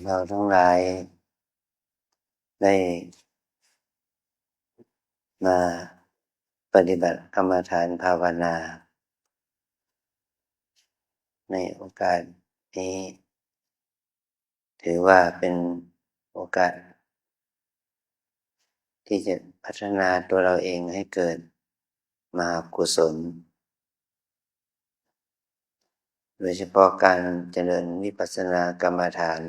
เราทั้งหลายได้มาปฏิบัติกรรมฐานภาวนาในโอกาสนี้ถือว่าเป็นโอกาสที่จะพัฒนาตัวเราเองให้เกิดมหากุศลโดยเฉพาะการเจริญวิปัสสนากรรมฐาน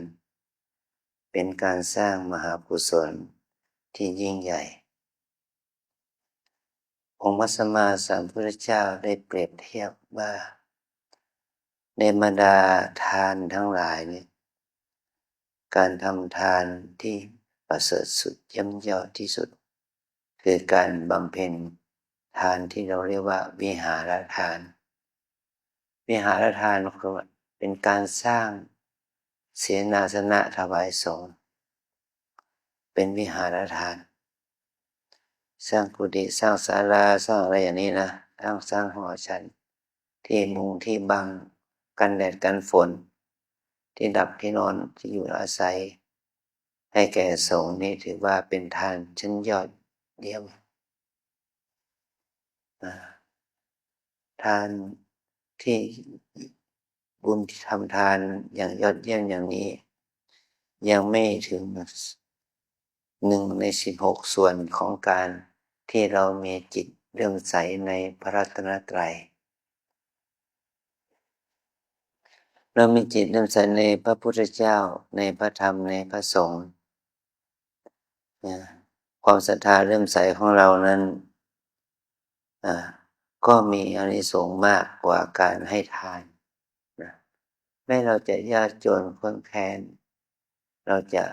เป็นการสร้างมหากุศลที่ยิ่งใหญ่องค์พระสัมมาสัมพุทธเจ้าได้เปรียบเทียบว่าในบรรดาทานทั้งหลายนี้การทำทานที่ประเสริฐสุดเยี่ยมยอดที่สุดคือการบำเพ็ญทานที่เราเรียกว่าวิหารทานวิหารทานก็เป็นการสร้างเสนาสนะถวายสงฆ์เป็นวิหารทานสร้างกุฏิสร้างศาลาสร้างอะไรอย่างนี้นะสร้างหอฉันที่มุงที่บังกันแดดกันฝนที่ดับที่นอนที่อยู่อาศัยให้แก่สงฆ์นี่ถือว่าเป็นทานชั้นยอดเยี่ยมทานที่บุญที่ทำทานอย่างยอดเยี่ยมอย่างนี้ยังไม่ถึง1 ใน 16ส่วนของการที่เรามีจิตเลื่อมใสในพระรัตนตรัยเรามีจิตเลื่อมใสในพระพุทธเจ้าในพระธรรมในพระสงฆ์ความศรัทธาเลื่อมใสของเรานั้นก็มีอานิสงส์มากกว่าการให้ทานนะแม้เราจะยากจนข้นแค้นเราจะ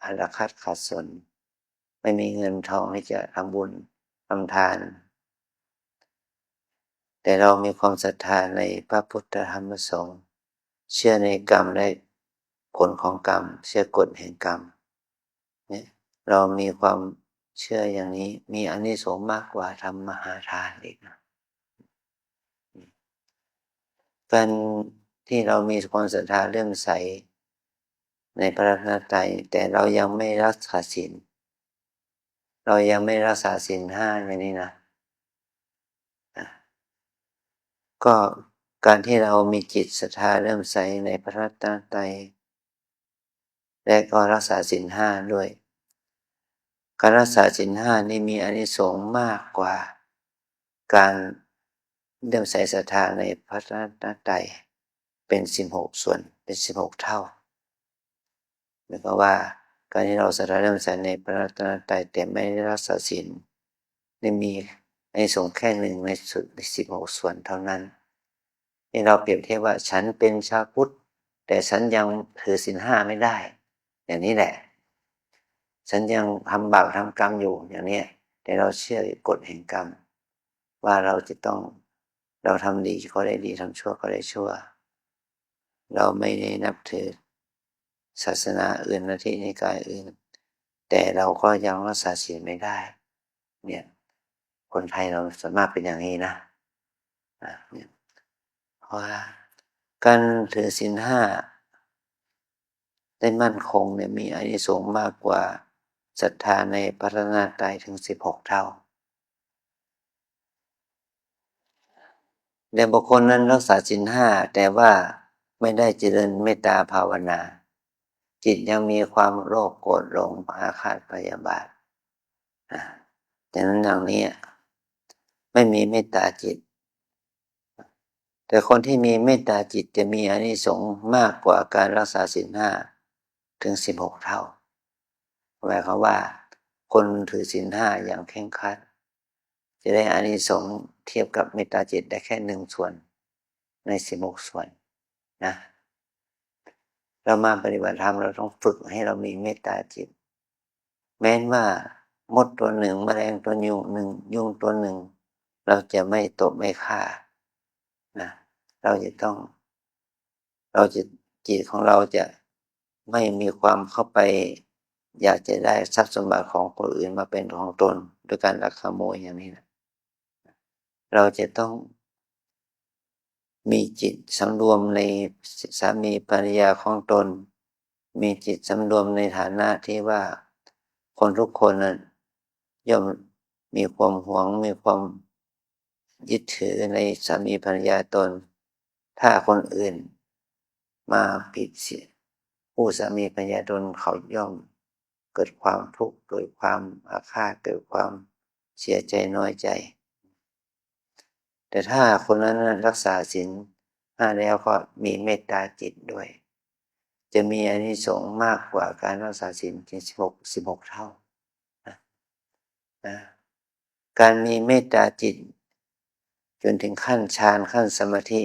อาลัยขัดสนไม่มีเงินทองที่จะทำบุญทำทานแต่เรามีความศรัทธาในพระพุทธธรรมสงฆ์เชื่อในกรรมและผลของกรรมเชื่อกฎแห่งกรรมเนี่ยเรามีความเชื่ออย่างนี้มีอานิสงส์มากกว่าทำมหาทานอีกนะการที่เรามีความศรัทธาเลื่อมใสในพระรัตนตรัยแต่เรายังไม่รักษาศีลเรายังไม่รักษาศีล 5อย่างนี้นะก็การที่เรามีจิตศรัทธาเลื่อมใสในพระรัตนตรัยและก็รักษาศีล 5ด้วยการรักษาศีล 5นี่มีอานิสงส์มากกว่าการเลื่อมใสศรัทธาในพระรัตนตรัยเป็น16ส่วนเป็น16เท่าหมายความว่าการที่เราศรัทธาเลื่อมใสในพระรัตนตรัยแต่ไม่ได้รักษาศีลนี่มีอานิสงส์แค่1 ใน16ส่วนเท่านั้นนี่เราเปรียบเทียบว่าฉันเป็นชาวพุทธแต่ฉันยังถือศีล 5ไม่ได้อย่างนี้แหละฉันยังทำบาปทำกรรมอยู่อย่างนี้แต่เราเชื่อกฎแห่งกรรมว่าเราจะต้องเราทำดีก็ได้ดีทำชั่วก็ได้ชั่วเราไม่ได้นับถือศาสนาอื่นลัทธินิกายอื่นแต่เราก็ยังรักษาศีลไม่ได้เนี่ยคนไทยเราส่วนมากเป็นอย่างนี้นะเนี่ยเพราะว่าการถือศีล 5ได้มั่นคงเนี่ยมีอานิสงส์มากกว่าศรัทธาในพระรัตนตรัยถึง16เท่าแต่บุคคลนั้นรักษาศีล 5แต่ว่าไม่ได้เจริญเมตตาภาวนาจิตยังมีความโลภโกรธหลงอาฆาตพยาบาทดังนั้นอย่างนี้ไม่มีเมตตาจิตแต่คนที่มีเมตตาจิตจะมีอานิสงส์มากกว่าการรักษาศีล 5ถึง16เท่าหมายความว่าคนถือศีล 5อย่างเคร่งครัดจะได้อานิสงส์เทียบกับเมตตาจิตได้แค่1ส่วนใน16ส่วนนะเรามาปฏิบัติธรรมเราต้องฝึกให้เรามีเมตตาจิตแม้ว่ามดตัวหนึ่งแมลงตัวยุงหนึ่งยุงตัวหนึ่งเราจะไม่ตบไม่ฆ่านะเราจะจิตของเราจะไม่มีความเข้าไปอยากจะได้ทรัพย์สมบัติของคนอื่นมาเป็นของตนโดยการลักขโมยอย่างนี้นะเราจะต้องมีจิตสำรวมในสามีภรรยาของตน มีจิตสำรวมในฐานะที่ว่าคนทุกคนนั้นย่อมมีความหวงมีความยึดถือในสามีภรรยาตนถ้าคนอื่นมาผิดศีลผู้สามีภรรยาตนเขาย่อมเกิดความทุกข์เกิดความอาฆาตเกิดความเสียใจน้อยใจแต่ถ้าคนนั้นรักษาศีลห้าแล้วก็มีเมตตาจิตด้วยจะมีอานิสงส์มากกว่าการรักษาศีลถึง16เท่านะการมีเมตตาจิตจนถึงขั้นฌานขั้นสมาธิ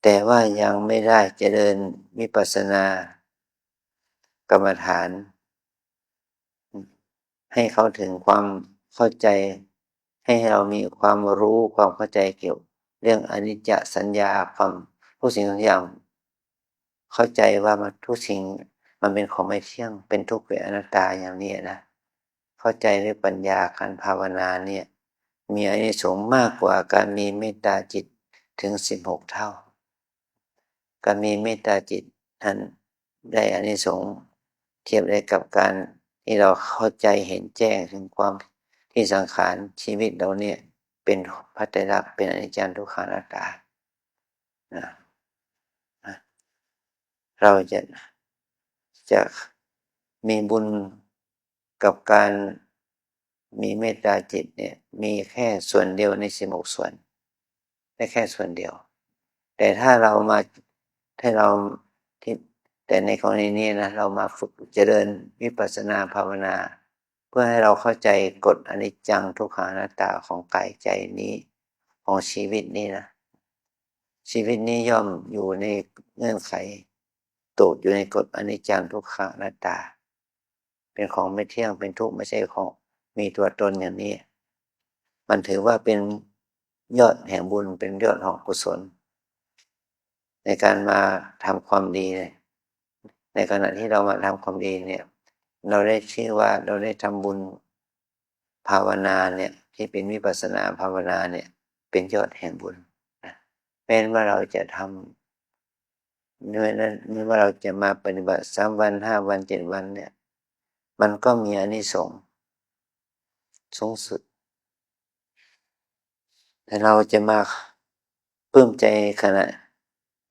แต่ว่ายังไม่ได้เจริญวิปัสสนากรรมฐานให้เข้าถึงความเข้าใจให้เรามีความรู้ความเข้าใจเกี่ยวเรื่องอนิจจสัญญาความทุกสิ่งทุกอย่างเข้าใจว่ามันทุกสิ่งมันเป็นของไม่เที่ยงเป็นทุกข์เป็นอนัตตาอย่างนี้นะเข้าใจด้วยปัญญาการภาวนาเนี่ยมีอานิสงส์มากกว่าการมีเมตตาจิตถึง16เท่าการมีเมตตาจิตนั้นได้อานิสงส์เทียบได้กับการที่เราเข้าใจเห็นแจ้งถึงความที่สังขารชีวิตเราเนี่ยเป็นภัตตลักษณ์เป็นอนิจจังทุกขังอนัตตานะเราจะมีบุญกับการมีเมตตาจิตเนี่ยมีแค่ส่วนเดียวใน16ส่วนได้แค่ส่วนเดียวแต่ถ้าเราที่แต่ในกรณีนี้นะเรามาฝึกเจริญวิปัสสนาภาวนาเพื่อให้เราเข้าใจกฎอนิจจังทุกขังอนัตตาของกายใจนี้ของชีวิตนี้นะชีวิตนี้ย่อมอยู่ในเงื่อนไขตกอยู่ในกฎอนิจจังทุกขังอนัตตาเป็นของไม่เที่ยงเป็นทุกข์ไม่ใช่ของมีตัวตนอย่างนี้มันถือว่าเป็นยอดแห่งบุญเป็นยอดของกุศลในการมาทำความดีในขณะที่เรามาทำความดีเนี่ยเราได้ชื่อว่าเราได้ทำบุญภาวนาเนี่ยที่เป็นวิปัสสนาภาวนาเนี่ยเป็นยอดแห่งบุญนะแม้ว่าเราจะทำไม่ว่าเราจะมาปฏิบัติ3 วัน 5 วัน 7 วันเนี่ยมันก็มีอานิสงส์สูงสุดแต่เราจะมาปลื้มใจ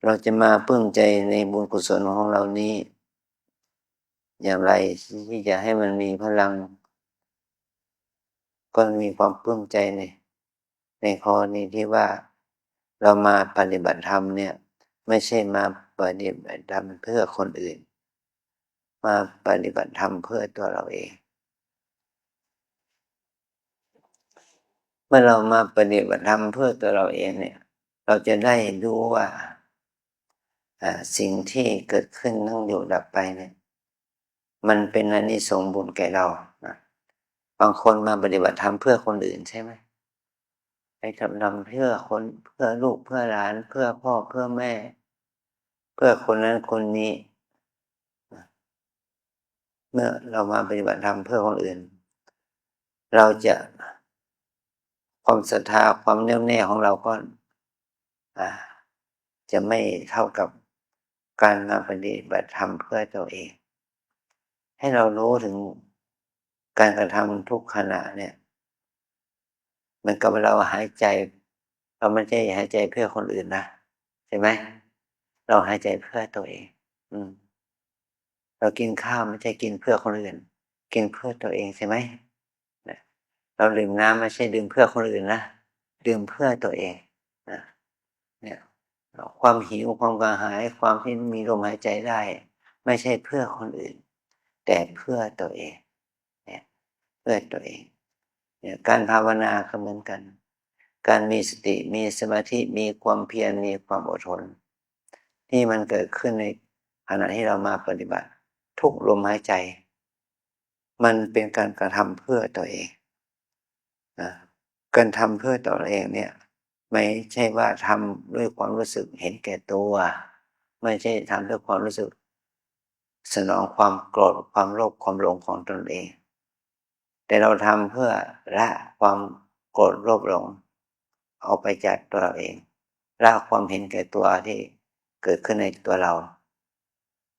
เราจะมาปลื้มใจในบุญกุศลของเรานี้อย่างไรที่จะให้มันมีพลังก็มีความปลื้มใจในข้อนี้ที่ว่าเรามาปฏิบัติธรรมเนี่ยไม่ใช่มาปฏิบัติธรรมเพื่อคนอื่นมาปฏิบัติธรรมเพื่อตัวเราเองเมื่อเรามาปฏิบัติธรรมเพื่อตัวเราเองเนี่ยเราจะได้รู้ว่าสิ่งที่เกิดขึ้นตั้งอยู่ดับไปเนี่ยมันเป็นอานิสงส์บุญแก่เรานะบางคนมาปฏิบัติธรรมเพื่อคนอื่นใช่ไหมไปทำเพื่อคนเพื่อลูกเพื่อหลานเพื่อพ่อเพื่อแม่เพื่อคนนั้นคนนี้เมื่อเรามาปฏิบัติธรรมเพื่อคนอื่นเราจะความศรัทธาความแน่วแน่ของเราก็จะไม่เท่ากับการมาปฏิบัติธรรมเพื่อตัวเองให้เรารู้ถึงการกระทำทุกขณะเนี่ยเหมือนกับเราหายใจเราไม่ใช่หายใจเพื่อคนอื่นนะใช่ไหมเราหายใจเพื่อตัวเองเรากินข้าวไม่ใช่กินเพื่อคนอื่นกินเพื่อตัวเองใช่ไหมเราดื่มน้ำไม่ใช่ดื่มเพื่อคนอื่นนะดื่มเพื่อตัวเองนะเนี่ยความหิวความกระหายความที่มีลมหายใจได้ไม่ใช่เพื่อคนอื่นแต่เพื่อตัวเองเนี่ยเพื่อตัวเองเนี่ยการภาวนาก็เหมือนกันการมีสติมีสมาธิมีความเพียรมีความอดทนที่มันเกิดขึ้นในขณะที่เรามาปฏิบัติทุกลมหายใจมันเป็นการกระทำเพื่อตัวเองการทำเพื่อตัวเองเนี่ยไม่ใช่ว่าทำด้วยความรู้สึกเห็นแก่ตัวไม่ใช่ทำด้วยความรู้สึกสนองความโกรธความโลภความหลงของตนเองแต่เราทำเพื่อละความโกรธโลภหลงเอาไปจากตัวเราเองละความเห็นแก่ตัวที่เกิดขึ้นในตัวเรา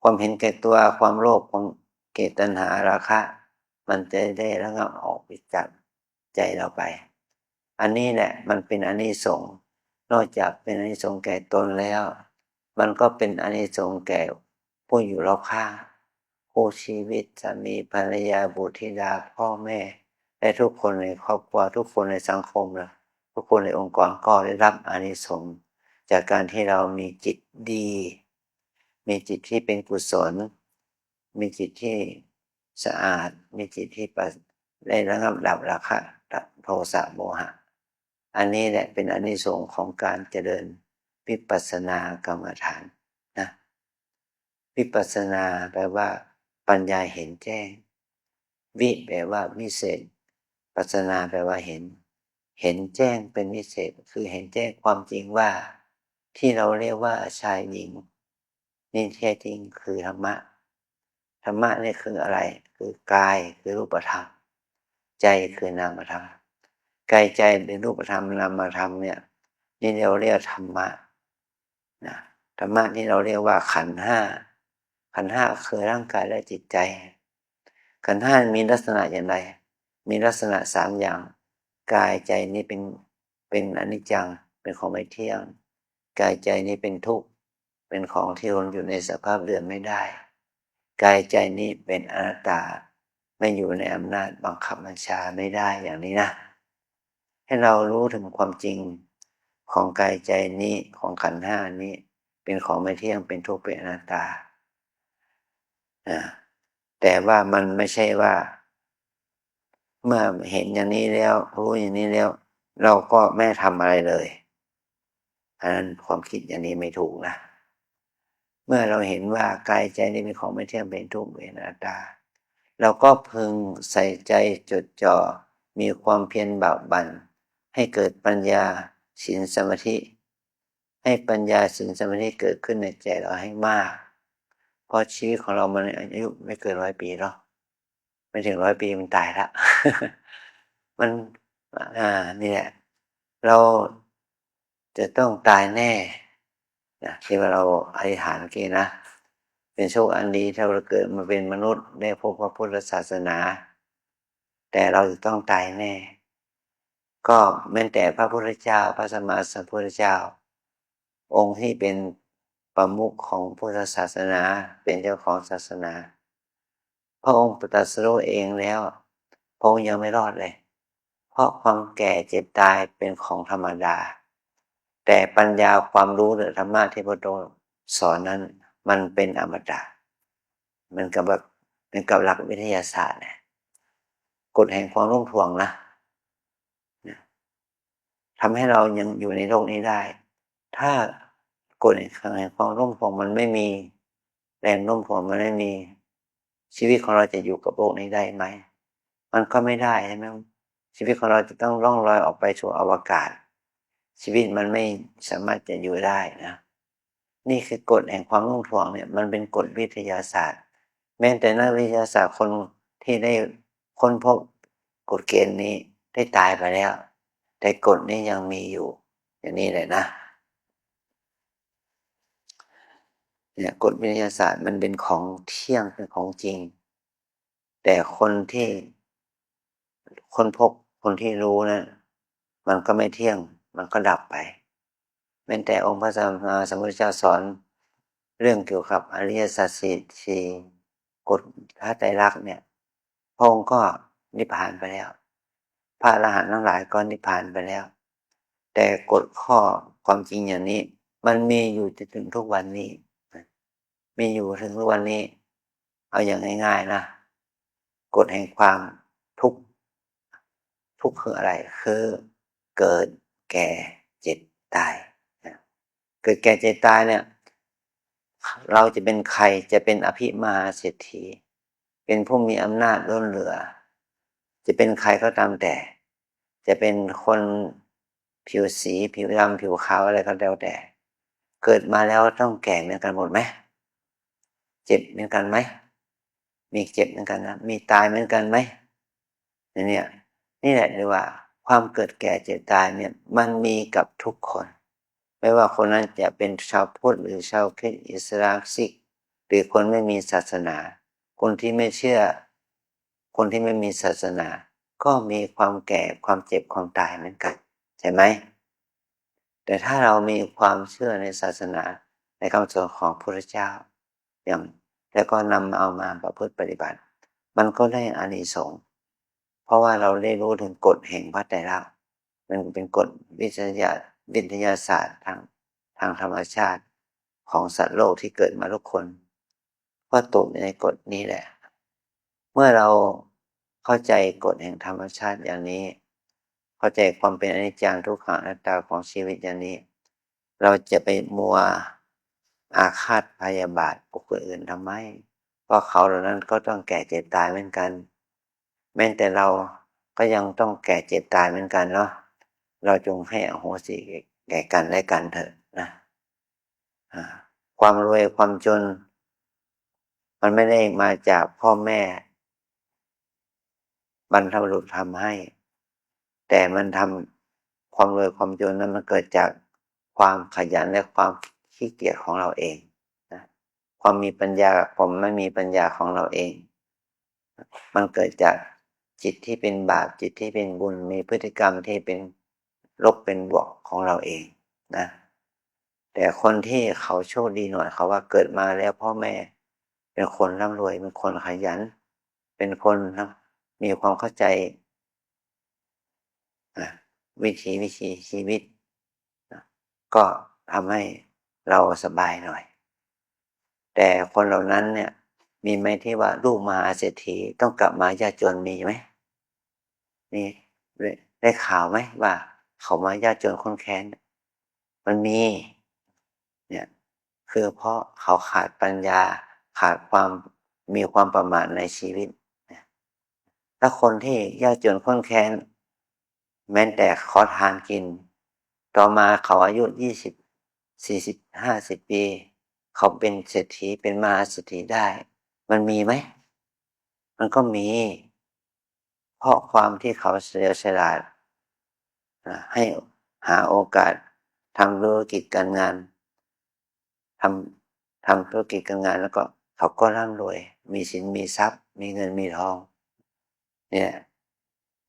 ความเห็นแก่ตัวความโลภความเกลียดตัณหาราคะมันจะได้ระงับออกไปจากใจเราไปอันนี้แหละมันเป็นอานิสงส์นอกจากเป็นอานิสงส์แก่ตนแล้วมันก็เป็นอานิสงส์แก่ผู้อยู่รอบข้างคู่ชีวิตสามีภรรยาบุตรธิดาพ่อแม่และทุกคนในครอบครัวทุกคนในสังคมนะทุกคนในองค์กรก็ได้รับอานิสงส์จากการที่เรามีจิตดีมีจิตที่เป็นกุศลมีจิตที่สะอาดมีจิตที่ได้ระงับดับราคะดับโทสะโมหะอันนี้แหละเป็นอานิสงส์ของการเจริญวิปัสสนากรรมฐานนะวิปัสสนาแปลว่าปัญญาเห็นแจ้งวิแปลว่าวิเศษปัสสนาแปลว่าเห็นแจ้งเป็นวิเศษคือเห็นแจ้งความจริงว่าที่เราเรียกว่าชายหญิงนี่แท้จริงคือธรรมะนี่คืออะไรคือกายคือรูปธรรมใจคือนามธรรมกายใจเป็นรูปธรรมนามธรรมเนี่ยนี่เราเรียกธรรมะนะธรรมะที่เราเรียกว่าขันธ์ห้าคือร่างกายและจิตใจขันธ์ห้ามีลักษณะอย่างไรมีลักษณะ3อย่างกายใจนี้เป็นอนิจจังเป็นของไม่เที่ยงกายใจนี้เป็นทุกข์เป็นของที่ทนอยู่ในสภาพเดิมไม่ได้กายใจนี้เป็นอนัตตาไม่อยู่ในอำนาจบังคับบัญชาไม่ได้อย่างนี้นะให้เรารู้ถึงความจริงของกายใจนี้ของขันธ์ห้านี้เป็นของไม่เที่ยงเป็นทุกข์เป็นอนัตตาแต่ว่ามันไม่ใช่ว่าเมื่อเห็นอย่างนี้แล้วรู้อย่างนี้แล้วเราก็ไม่ทำอะไรเลยอันนั้นความคิดอย่างนี้ไม่ถูกนะเมื่อเราเห็นว่ากายใจนี้เป็นของไม่เที่ยงเป็นทุกข์เป็นอนัตตาเราก็พึงใส่ใจจดจ่อมีความเพียรบากบั่นให้เกิดปัญญาศีลสมาธิให้ปัญญาศีลสมาธิเกิดขึ้นในใจเราให้มากเพราะชีวิตของเรามันอายุไม่เกิน100 ปีหรอกไม่ถึง100 ปีมันตายละ มันนี่แหละเราจะต้องตายแน่นะที่ว่าเราอธิษฐานเมื่อกี้นะเป็นโชคอันดีถ้าเราเกิดมาเป็นมนุษย์ได้พบพระพุทธศาสนาแต่เราจะต้องตายแน่ก็แม้แต่พระพุทธเจ้าพระสัมมาสัมพุทธเจ้าองค์ที่เป็นประมุขของพุทธศาสนาเป็นเจ้าของศาสนาพระองค์ตรัสรู้เองแล้วพระองค์ยังไม่รอดเลยเพราะความแก่เจ็บตายเป็นของธรรมดาแต่ปัญญาความรู้หรือธรรมะที่พระองค์สอนนั้นมันเป็นอมตะมันกับแบบเป็นกับหลักวิทยาศาสตร์เนี่ยกฎแห่งความโน้มถ่วงนะทำให้เรายังอยู่ในโลกนี้ได้ถ้ากฎแห่งความโน้มถ่วงมันไม่มีแรงโน้มถ่วงมันไม่มีชีวิตของเราจะอยู่กับโลกนี้ได้ไหมมันก็ไม่ได้ใช่ไหมชีวิตของเราจะต้องล่องลอยออกไปสู่อวกาศชีวิตมันไม่สามารถจะอยู่ได้นะนี่คือกฎแห่งความโน้มถ่วงเนี่ยมันเป็นกฎวิทยาศาสตร์แม้แต่นักวิทยาศาสตร์คนที่ได้ค้นพบกฎเกณฑ์นี้ได้ตายไปแล้วแต่กฎนี้ยังมีอยู่อย่างนี้เลยนะเนี่ยกฎวิทยาศาสตร์มันเป็นของเที่ยงเป็นของจริงแต่คนที่ค้นพบคนที่รู้นะมันก็ไม่เที่ยงมันก็ดับไปแม้แต่องค์พระสัมมาสัมพุทธเจ้าสอนเรื่องเกี่ยวกับอริยสัจสี่กฎพระไตรลักษณ์เนี่ยพระองค์ก็นิพพานไปแล้วพระอรหันต์ทั้งหลายก็นิพพานไปแล้วแต่กฎข้อความจริงอย่างนี้มันมีอยู่จนถึงทุกวันนี้มีอยู่ถึงทุกวันนี้เอาอย่างง่ายๆนะกฎแห่งความทุกข์คืออะไรคือเกิดแก่เจ็บตายเกิดแก่เจ็บตายเนี่ยเราจะเป็นใครจะเป็นอภิมหาเศรษฐีเป็นผู้มีอำนาจล้นเหลือจะเป็นใครก็ตามแต่จะเป็นคนผิวสีผิวดำผิวขาวอะไรก็แล้วแต่เกิดมาแล้วต้องแก่เหมือนกันหมดไหมเจ็บเหมือนกันไหมมีเจ็บเหมือนกันนะมีตายเหมือนกันไหมเนี่ยนี่แหละเรียกว่าความเกิดแก่เจ็บตายเนี่ยมันมีกับทุกคนไม่ว่าคนนั้นจะเป็นชาวพุทธหรือชาวคริสต์อิสลามซิก หรือคนไม่มีศาสนาคนที่ไม่เชื่อคนที่ไม่มีศาสนาก็มีความแก่ความเจ็บความตายเหมือนกันใช่ไหมแต่ถ้าเรามีความเชื่อในศาสนาในคำสอนของพระพุทธเจ้าอย่างแล้วก็นำเอามาประพฤติปฏิบัติมันก็ได้อานิสงส์เพราะว่าเราได้รู้ถึงกฎแห่งพระไตรลักษณ์มันเป็นกฎวิทยาศาสตร์ทางธรรมชาติของสัตว์โลกที่เกิดมาทุกคนก็ตกในกฎนี้แหละเมื่อเราเข้าใจกฎแห่งธรรมชาติอย่างนี้เข้าใจความเป็นอนิจจังทุกขังอนัตตาของชีวิตอย่างนี้เราจะไปมัวอาฆาตพยาบาทบุคคลอื่นทำไมเพราะเขาเหล่านั้นก็ต้องแก่เจ็บตายเหมือนกันแม้แต่เราก็ยังต้องแก่เจ็บตายเหมือนกันเนาะเราจงให้อโหสิแก่กันและกันเถอะนะความรวยความจนมันไม่ได้มาจากพ่อแม่บรรพบุรุษทำให้แต่มันทำความรวยความจนนั้นมันเกิดจากความขยันและความขี้เกียจของเราเองนะความมีปัญญาความไม่มีปัญญาของเราเองมันเกิดจากจิตที่เป็นบาปจิตที่เป็นบุญมีพฤติกรรมที่เป็นลบเป็นบวกของเราเองนะแต่คนที่เขาโชคดีหน่อยเขาว่าเกิดมาแล้วพ่อแม่เป็นคนร่ำรวยเป็นคนขยันเป็นคนนะมีความเข้าใจวิถีชีวิตนะก็ทำให้เราสบายหน่อยแต่คนเหล่านั้นเนี่ยมีไหมที่ว่าลูกมหาเศรษฐีต้องกลับมายากจนมีไหมนี่ได้ข่าวไหมว่าเขามายากจนคนแค้นมันมีเนี่ยคือเพราะเขาขาดปัญญาขาดมีความประมาทในชีวิตถ้าคนที่ยากจนข้นแค้นแม้แต่ขอทานกินต่อมาเขาอายุ20 40 50 ปีเขาเป็นเศรษฐีเป็นมหาเศรษฐีได้มันมีไหมมันก็มีเพราะความที่เขาเฉลียวฉลาดให้หาโอกาสทำธุรกิจการงานทำธุรกิจการงานแล้วก็เขาก็ร่ำรวยมีสินมีทรัพย์มีเงินมีทองเนี่ย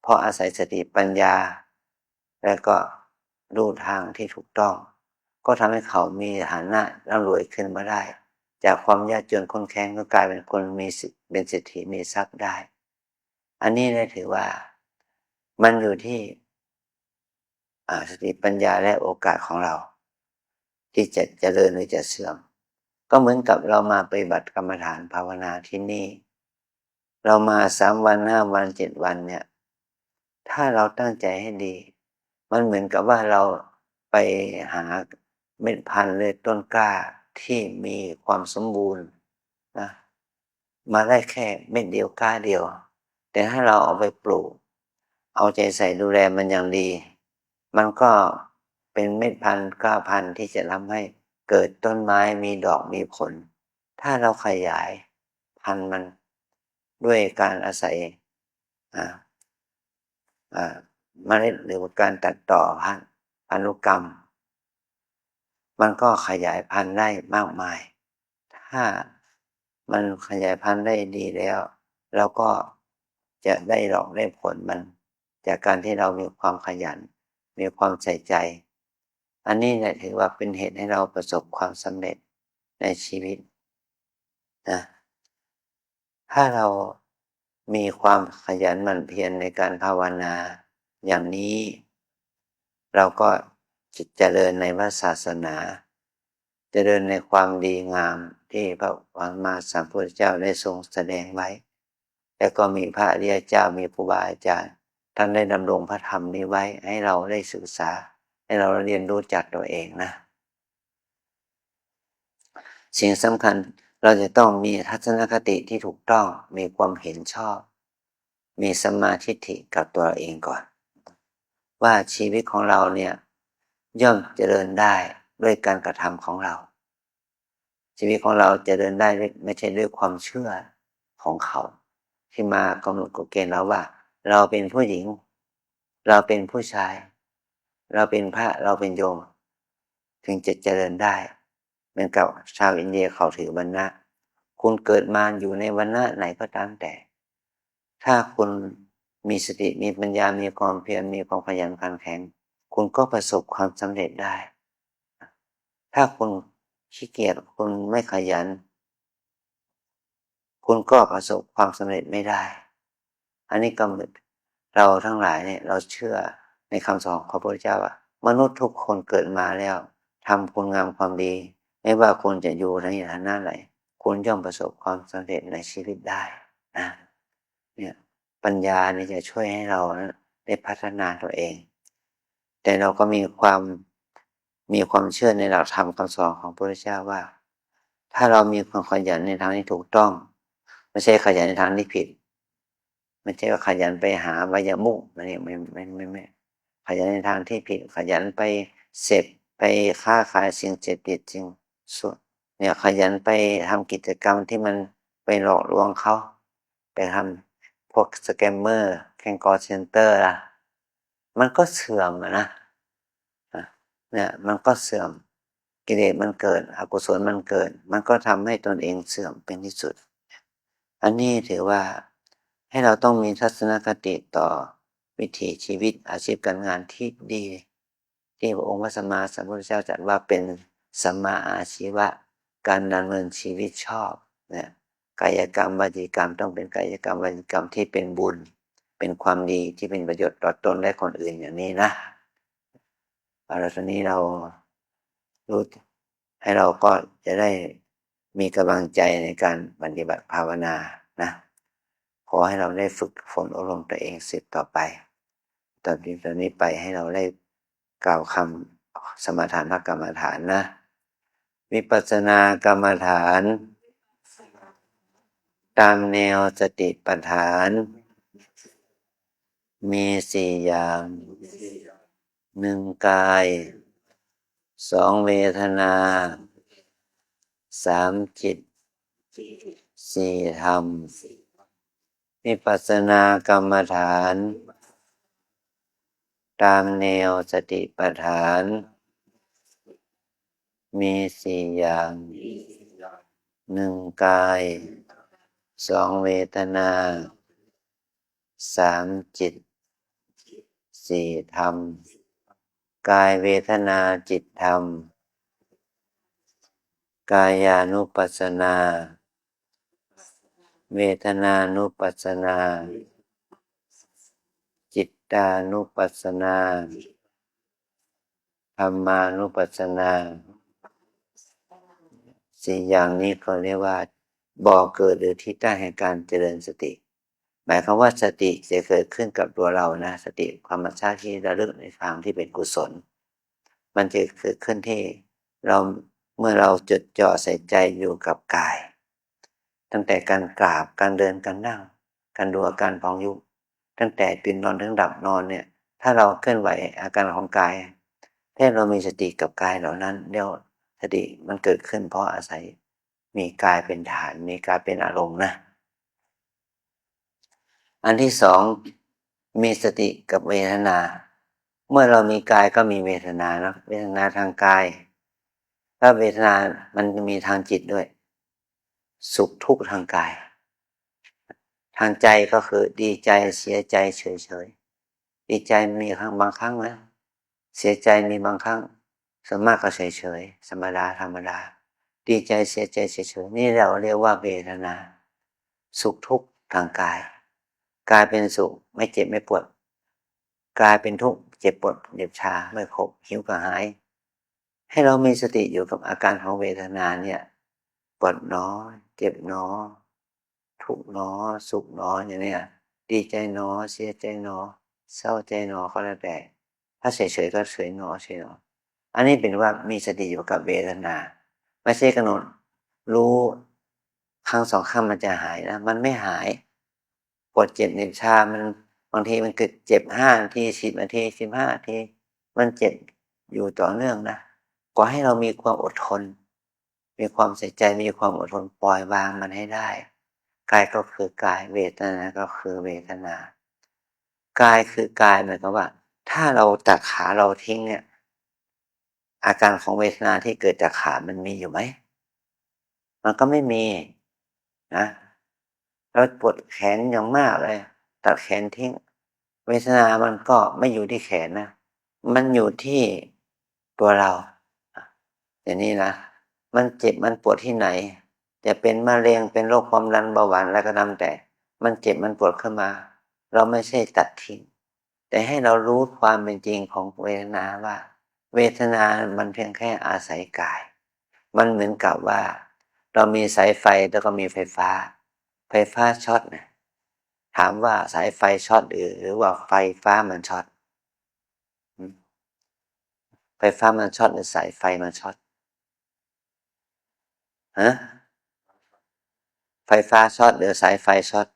เพราะอาศัยสติปัญญาแล้วก็รู้ทางที่ถูกต้องก็ทำให้เขามีฐานะร่ำรวยขึ้นมาได้จากความยากจนข้นแค้นก็กลายเป็นคนเป็นเศรษฐีมีทรัพย์ได้อันนี้เลยถือว่ามันอยู่ที่สติปัญญาและโอกาสของเราที่จะเจริญหรือจะเสื่อมก็เหมือนกับเรามาปฏิบัติกรรมฐานภาวนาที่นี่เรามา3 วัน5 วัน7 วันเนี่ยถ้าเราตั้งใจให้ดีมันเหมือนกับว่าเราไปหาเม็ดพันธุ์หรือต้นกล้าที่มีความสมบูรณ์นะมาได้แค่เม็ดเดียวกล้าเดียวแต่ถ้าเราเอาไปปลูกเอาใจใส่ดูแลมันอย่างดีมันก็เป็นเม็ดพันธุ์กล้าพันธุ์ที่จะทำให้เกิดต้นไม้มีดอกมีผลถ้าเราขยายพันธุ์มันด้วยการอาศัยเมล็ดหรือการตัดต่อพันธุกรรมมันก็ขยายพันธุ์ได้มากมายถ้ามันขยายพันธุ์ได้ดีแล้วเราก็จะได้ดอกได้ผลมันจากการที่เรามีความขยันมีความใส่ใจอันนี้แหละถือว่าเป็นเหตุให้เราประสบความสำเร็จในชีวิตนะถ้าเรามีความขยันหมั่นเพียรในการภาวนาอย่างนี้เราก็จะเจริญในพระศาสนาเจริญในความดีงามที่พระสัมมาสัมพุทธเจ้าได้ทรงแสดงไว้แล้วก็มีพระอริยเจ้ามีครูบาอาจารย์ท่านได้ดำรงพระธรรมนี้ไว้ให้เราได้ศึกษาให้เราเรียนรู้จากตัวเองนะสิ่งสำคัญเราจะต้องมีทัศนคติที่ถูกต้องมีความเห็นชอบมีสัมมาทิฏฐิกับตัวเองก่อนว่าชีวิตของเราเนี่ยย่อมเจริญได้ด้วยการกระทำของเราชีวิตของเราเจริญได้ไม่ใช่ด้วยความเชื่อของเขาที่มากำหนดกฎเกณฑ์เราว่าเราเป็นผู้หญิงเราเป็นผู้ชายเราเป็นพระเราเป็นโยมถึงจะเจริญได้เหมือนกับชาวอินเดียเขาถือวันนะ คุณเกิดมาอยู่ในวรรณะไหนก็ตามแต่ถ้าคุณมีสติมีปัญญามีความเพียรมีความขยันขันแข็งคุณก็ประสบความสำเร็จได้ถ้าคุณขี้เกียจคุณไม่ขยันคุณก็ประสบความสำเร็จไม่ได้อันนี้ก็เราทั้งหลายเนี่ยเราเชื่อในคำสอนของพระพุทธเจ้าว่ามนุษย์ทุกคนเกิดมาแล้วทำคุณงามความดีไม่ว่าคุณจะอยู่ในฐานะไหนคุณย่อมประสบความสำเร็จในชีวิตได้นะเนี่ยปัญญานี่จะช่วยให้เราได้พัฒนาตัวเองแต่เราก็มีความเชื่อในหลักธรรมคำสอนของพระพุทธเจ้าว่าถ้าเรามีความขยันในทางที่ถูกต้องไม่ใช่ขยันในทางที่ผิดไม่ใช่ว่าขยันไปหาอบายมุขอันนี้ไม่ขยันในทางที่ผิดขยันไปเสพไปค้าขายสิ่งเสพติดจริงส่วนเนี่ยขยันไปทำกิจกรรมที่มันไปหลอกลวงเขาไปทำพวกสแกมเมอร์แข่งคอลเซ็นเตอร์ล่ะมันก็เสื่อมนะเนี่ยมันก็เสื่อมกิเลสมันเกิดอกุศลมันเกิดมันก็ทำให้ตนเองเสื่อมเป็นที่สุดอันนี้ถือว่าให้เราต้องมีทัศนคติต่อวิถีชีวิตอาชีพการงานที่ดีที่พระองค์พระสัมมาสัมพุทธเจ้าจัดว่าเป็นสัมมาอาชีวะการดำเนินชีวิตชอบเนี่ยกายกรรมวจีกรรมต้องเป็นกายกรรมวจีกรรมที่เป็นบุญเป็นความดีที่เป็นประโยชน์ต่อตนและคนอื่นอย่างนี้นะแล้วตอนนี้เรารู้ให้เราก็จะได้มีกำลังใจในการปฏิบัติภาวนานะขอให้เราได้ฝึกฝนอบรมตัวเองสืบต่อไปตอนนี้ไปให้เราได้กล่าวคำสมถานกรรมฐานนะวิปัสสนากรรมฐานตามแนวสติปัฏฐานมีสี่อย่างหนึ่งกายสองเวทนาสามจิตสี่ธรรมวิปัสสนากรรมฐานตามแนวสติปัฏฐานมีสี่อย่างหนึ่งกายสองเวทนาสามจิตสี่ธรรมกายเวทนาจิตธรรมกายานุปัสสนาเวทนานุปัสสนาจิตตานุปัสสนาธรรมานุปัสสนาสี่อย่างนี้เขาเรียกว่าบ่อเกิดหรือที่ตั้งแห่งการเจริญสติหมายความว่าสติจะเกิดขึ้นกับตัวเรานะสติความมั่นใจที่ระลึกในทางที่เป็นกุศลมันจะเกิดขึ้นที่เราเมื่อเราจดจ่อใส่ใจอยู่กับกายตั้งแต่การกราบการเดินการนั่งการดูอาการของยุบตั้งแต่ตื่นนอนถึงดับนอนเนี่ยถ้าเราเคลื่อนไหวอาการของกายถ้าเรามีสติกับกายเหล่านั้นเดี๋ยวสติมันเกิดขึ้นเพราะอาศัยมีกายเป็นฐานมีกายเป็นอารมณ์นะอันที่สองมีสติกับเวทนาเมื่อเรามีกายก็มีเวทนาเนาะเวทนาทางกายถ้าเวทนามันมีทางจิตด้วยสุขทุกข์ทางกายทางใจก็คือดีใจเสียใจเฉยๆดีใจมีบางครั้งนะเสียใจมีบางครั้งส่วนมากก็เฉยๆธรรมดาดีใจเสียใจเฉยๆนี่เราเรียกว่าเวทนาสุขทุกข์ทางกายกายเป็นสุขไม่เจ็บไม่ปวดกายเป็นทุกข์เจ็บปวดเหน็บชาไม่ครบหิวกระหายให้เรามีสติอยู่กับอาการของเวทนาเนี่ยปวดหนอเจ็บหนอทุกข์หนอสุขหนออย่างนี้ดีใจหนอเสียใจหนอเศร้าใจหนอก็แล้วแต่ถ้าเฉยๆก็เฉยหนอเฉยหนออันนี้เป็นว่ามีสติอยู่กับเวทนาไม่ใช่กำหนดรู้ครั้งสองครั้งมันจะหายนะมันไม่หายปวดเจ็บเหน็บชามันบางทีมันเกิดเจ็บ5 นาที10 นาที15 นาทีมันเจ็บอยู่ต่อเนื่องนะก็ให้เรามีความอดทนมีความใส่ใจมีความอดทนปล่อยวางมันให้ได้กายก็คือกายเวทนาก็คือเวทนากายคือกายหมายความว่าถ้าเราตัดขาเราทิ้งเนี่ยอาการของเวทนาที่เกิดจากขามันมีอยู่ไหมมันก็ไม่มี นะแล้วปวดแขนอย่างมากเลยตัดแขนทิ้งเวทนามันก็ไม่อยู่ที่แขนนะมันอยู่ที่ตัวเราอย่างนี้นะมันเจ็บมันปวดที่ไหนจะเป็นมะเร็งเป็นโรคความดันเบาหวานอะไรก็ตามแต่มันเจ็บมันปวดขึ้นมาเราไม่ใช่ตัดทิ้งแต่ให้เรารู้ความเป็นจริงของเวทนาว่าเวทนามันเพียงแค่อาศัยกายมันเหมือนกับว่าเรามีสายไฟแล้วก็มีไฟฟ้าช็อตนะถามว่าสายไฟช็อตหรือว่าไฟฟ้ามันช็อตไฟฟ้ามันช็อตหรือสายไฟมันช็อตฮะไฟฟ้าช็อตหรือสายไฟช็อต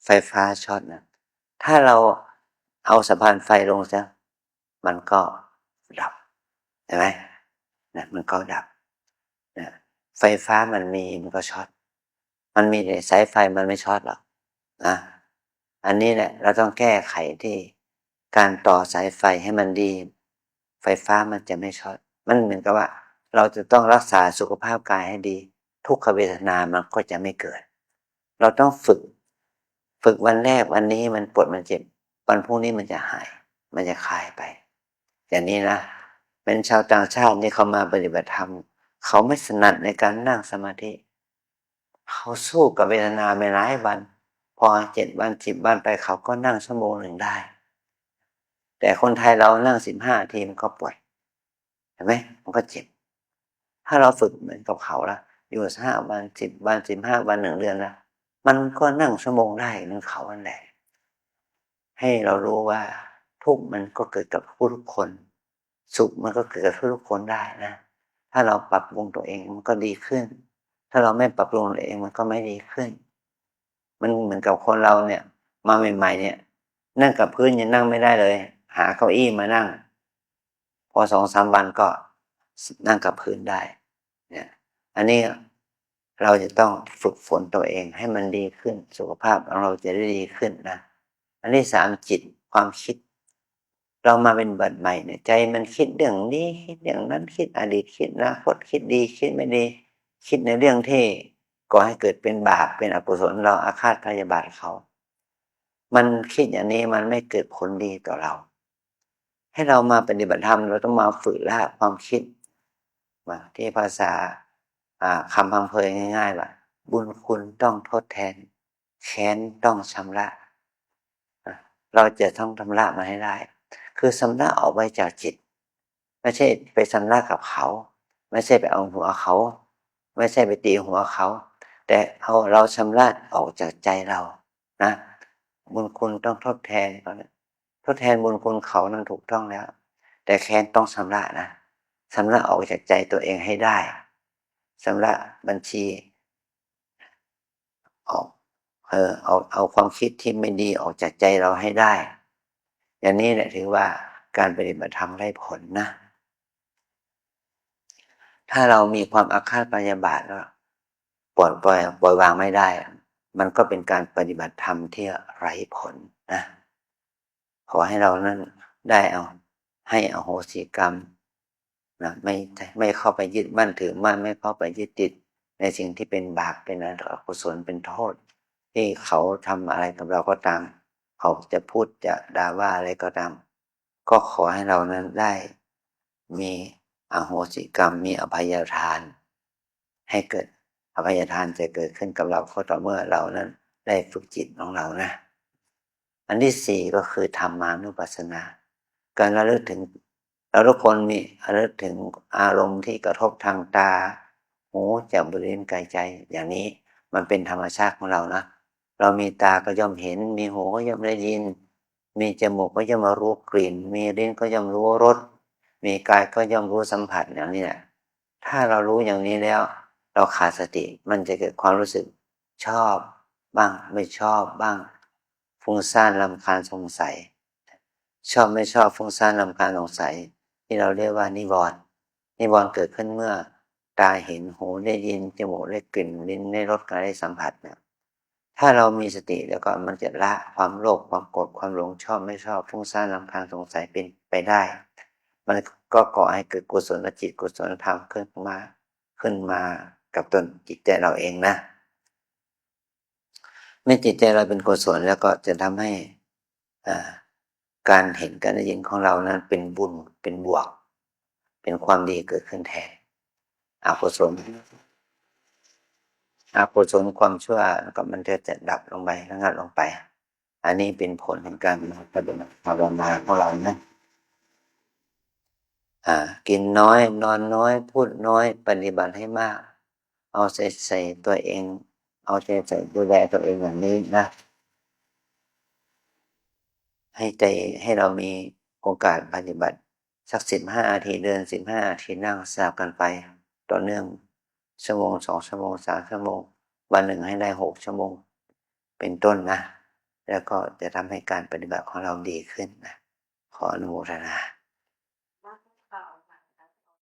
ไฟฟ้าช็อตนะถ้าเราเอาสะพานไฟลงซะมันก็ดับใช่ไหมนะมันก็ดับนะไฟฟ้ามันมีมันก็ช็อตมันมีแต่สายไฟมันไม่ช็อตหรอกนะอันนี้แหละเราต้องแก้ไขที่การต่อสายไฟให้มันดีไฟฟ้ามันจะไม่ช็อตมันเหมือนกับว่าเราจะต้องรักษาสุขภาพกายให้ดีทุกขเวทนามันก็จะไม่เกิดเราต้องฝึกวันแรกวันนี้มันปวดมันเจ็บวันพรุ่งนี้มันจะหายมันจะคลายไปอย่างนี้นะเป็นชาวต่างชาติที่เขามาปฏิบัติธรรมเขาไม่ถนัดในการนั่งสมาธิเขาสู้กับเวทนาไม่หลายวันพอ7 วัน10 วันไปเขาก็นั่งชั่วโมงหนึ่งได้แต่คนไทยเรานั่ง15 นาทีมันก็ปวดเห็นไหมมันก็เจ็บถ้าเราฝึกเหมือนกับเขาละอยู่5 วัน10 วัน15 วัน1 เดือนละมันก็นั่งชั่วโมงได้เหมือนเขานั่นแหละให้เรารู้ว่าทุกข์มันก็เกิดกับทุกคนสุขมันก็เกิดกับทุกคนได้นะถ้าเราปรับปรุงตัวเองมันก็ดีขึ้นถ้าเราไม่ปรับปรุงตัวเองมันก็ไม่ดีขึ้นมันเหมือนกับคนเราเนี่ยมาใหม่ๆเนี่ยนั่งกับพื้นยังนั่งไม่ได้เลยหาเก้าอี้มานั่งพอ2-3 วันก็นั่งกับพื้นได้เนี่ยอันนี้เราจะต้องฝึกฝนตัวเองให้มันดีขึ้นสุขภาพของเราจะได้ดีขึ้นนะอันที่3จิตความคิดเรามาเป็นบัดใหม่เนี่ยใจมันคิดเรื่องนี้คิดเรื่องนั้นคิดอดีตคิดอนาคตคิดดีคิดไม่ดีคิดในเรื่องที่ก่อให้เกิดเป็นบาปเป็นอกุศลเราอาฆาตพยาบาทเขามันคิดอย่างนี้มันไม่เกิดผลดีต่อเราให้เรามาปฏิบัติธรรมเราต้องมาฝึกละความคิดมาที่ภาษาคำพังเพยง่ายๆว่าบุญคุณต้องทดแทนแค้นต้องชำระเราจะต้องชำระมาให้ได้คือชำระออกไปจากจิตไม่ใช่ไปชำระกับเขาไม่ใช่ไปเอาหัวเขาไม่ใช่ไปตีหัวเขาแต่เราชำระออกจากใจเรานะบุญคุณต้องทดแทนเขาทดแทนบุญคุณเขานั้นถูกต้องแล้วแต่แค้นต้องชำระนะชำระออกจากใจตัวเองให้ได้ชำระบัญชีออกเอาความคิดที่ไม่ดีออกจากใจเราให้ได้อย่างนี้แหละถือว่าการปฏิบัติธรรมได้ผลนะถ้าเรามีความอาฆาตพยาบาทแล้วปล่อยวางไม่ได้มันก็เป็นการปฏิบัติธรรมที่ไร้ผลนะขอให้เรานั้นได้ให้อโหสิกรรมนะไม่เข้าไปยึดมั่นถือมั่นไม่เข้าไปยึดติดในสิ่งที่เป็นบาปเป็นอกุศลเป็นโทษที่เขาทำอะไรกับเราก็ตามเขาจะพูดจะด่าว่าอะไรก็ตามก็ขอให้เรานั้นได้มีอโหสิกรรมมีอภัยทานให้เกิดอภัยทานจะเกิดขึ้นกับเราก็ต่อเมื่อเรานั้นได้ฝึกจิตของเรานะอันที่4ก็คือธรรมานุปัสสนาการระลึกถึงเราทุกคนมีระลึกถึงอารมณ์ที่กระทบทางตาหูจมูกลิ้นกายใจอย่างนี้มันเป็นธรรมชาติของเรานะเรามีตาก็ย่อมเห็นมีหูก็ย่อมได้ยินมีจมูกก็ย่อมมารู้กลิ่นมีลิ้นก็ย่อมรู้รสมีกายก็ย่อมรู้สัมผัสอย่างนี้แหละถ้าเรารู้อย่างนี้แล้วเราขาดสติมันจะเกิดความรู้สึกชอบบ้างไม่ชอบบ้างฟุ้งซ่านรำคาญสงสัยชอบไม่ชอบฟุ้งซ่านรำคาญสงสัยที่เราเรียกว่านิวรณ์เกิดขึ้นเมื่อตาเห็นหูได้ยินจมูกได้กลิ่นลิ้นได้รสกายได้สัมผัสเนี่ยถ้าเรามีสติแล้วก็มันจะละความโลภความโกรธความหลงชอบไม่ชอบฟุ้งซ่านรำคาญสงสัยเป็นไปได้มันก็ก่อให้เกิดกุศลจิตกุศลธรรมขึ้นมา กับตนจิตใจเราเองนะเมื่อจิตใจเราเป็นกุศลแล้วก็จะทำให้การเห็นการได้ยินของเรานั้นเป็นบุญเป็นบวกเป็นความดีเกิดขึ้นแทนอกุศลความชั่วก็มันจะดับลงไประงับลงไปอันนี้เป็นผลของการปฏิบัติภาวนาของเรานะกินน้อยนอนน้อยพูดน้อยปฏิบัติให้มากเอาใจใส่ตัวเองเอาใจใส่ดูแลตัวเองอย่างนี้นะให้เรามีโอกาสปฏิบัติสัก15 นาทีเดิน15 นาทีนั่งสลับกันไปต่อเนื่องชั่วโมง2 ชั่วโมง3 ชั่วโมงวันหนึ่งให้ได้6 ชั่วโมงเป็นต้นนะแล้วก็จะทำให้การปฏิบัติของเราดีขึ้นนะขออนุโมทนา